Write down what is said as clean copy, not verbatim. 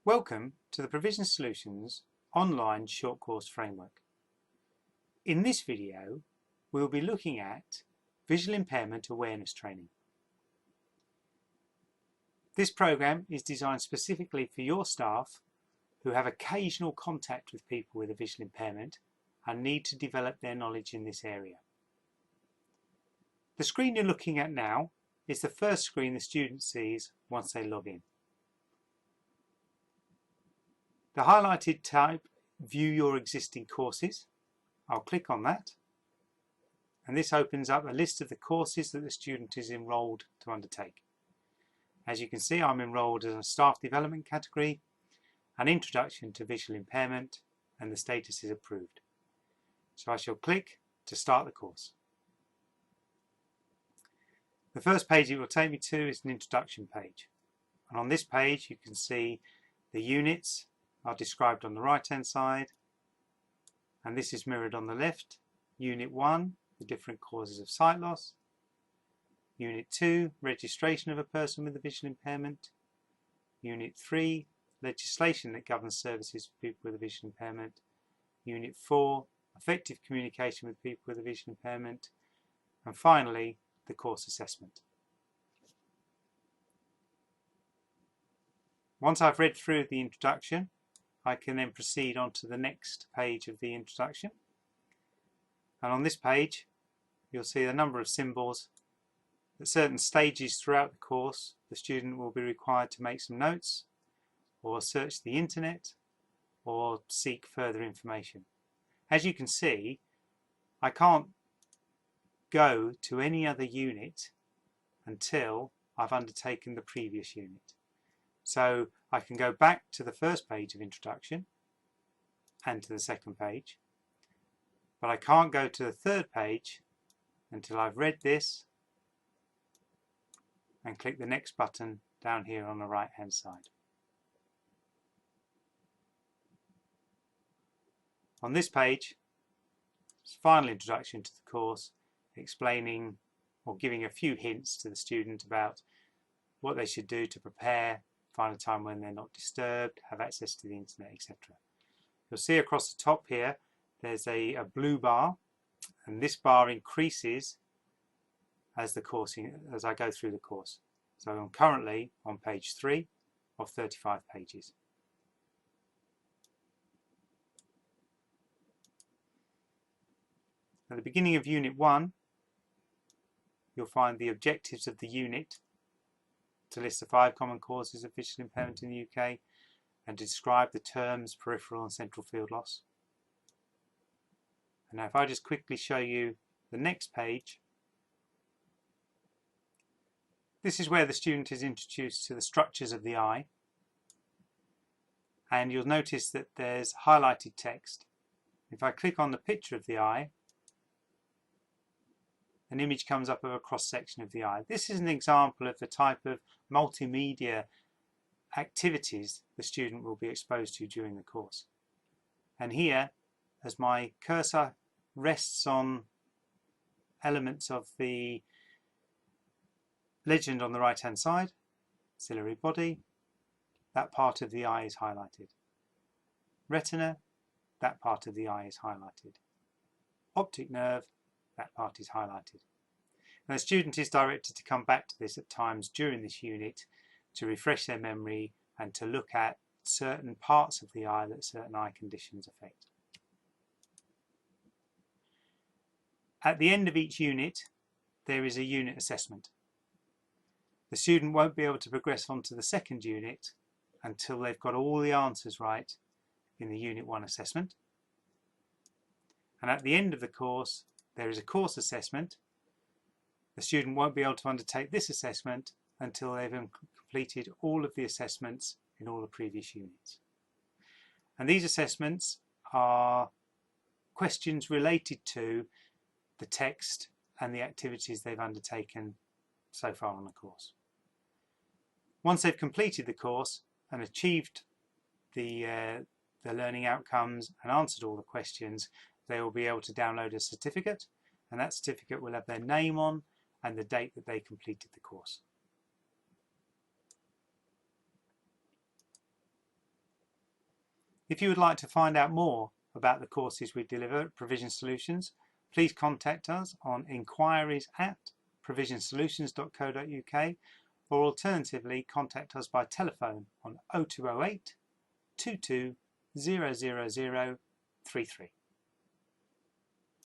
Welcome to the Provision Solutions online short course framework. In this video, we'll be looking at visual impairment awareness training. This program is designed specifically for your staff who have occasional contact with people with a visual impairment and need to develop their knowledge in this area. The screen you're looking at now is the first screen the student sees once they log in. The highlighted tab View Your Existing Courses. I'll click on that, and this opens up a list of the courses that the student is enrolled to undertake. As you can see, I'm enrolled as a Staff Development category, an Introduction to Visual Impairment, and the status is approved. So I shall click to start the course. The first page it will take me to is an introduction page, and on this page you can see the units are described on the right hand side, and this is mirrored on the left. Unit 1, the different causes of sight loss. Unit 2, registration of a person with a visual impairment. Unit 3, legislation that governs services for people with a visual impairment. Unit 4, effective communication with people with a visual impairment. And finally, the course assessment. Once I've read through the introduction, I can then proceed on to the next page of the introduction. And on this page, you'll see a number of symbols. At certain stages throughout the course, the student will be required to make some notes, or search the internet, or seek further information. As you can see, I can't go to any other unit until I've undertaken the previous unit. So I can go back to the first page of introduction and to the second page, but I can't go to the third page until I've read this and click the next button down here on the right hand side. On this page, it's a final introduction to the course, explaining or giving a few hints to the student about what they should do to prepare, find a time when they're not disturbed, have access to the internet, etc. You'll see across the top here there's a blue bar, and this bar increases as I go through the course. So I'm currently on page 3 of 35 pages. At the beginning of Unit 1, you'll find the objectives of the unit, to list the 5 common causes of visual impairment in the UK and to describe the terms peripheral and central field loss. And now if I just quickly show you the next page, this is where the student is introduced to the structures of the eye, and you'll notice that there's highlighted text. If I click on the picture of the eye, an image comes up of a cross-section of the eye. This is an example of the type of multimedia activities the student will be exposed to during the course. And here, as my cursor rests on elements of the legend on the right hand side, ciliary body, that part of the eye is highlighted. Retina, that part of the eye is highlighted. Optic nerve, that part is highlighted. And the student is directed to come back to this at times during this unit to refresh their memory and to look at certain parts of the eye that certain eye conditions affect. At the end of each unit, there is a unit assessment. The student won't be able to progress on to the second unit until they've got all the answers right in the Unit 1 assessment. And at the end of the course, there is a course assessment. The student won't be able to undertake this assessment until they've completed all of the assessments in all the previous units. And these assessments are questions related to the text and the activities they've undertaken so far on the course. Once they've completed the course and achieved the learning outcomes and answered all the questions, they will be able to download a certificate, and that certificate will have their name on and the date that they completed the course. If you would like to find out more about the courses we deliver at Provision Solutions, please contact us on inquiries@provisionsolutions.co.uk, or alternatively contact us by telephone on 0208 22 000 33.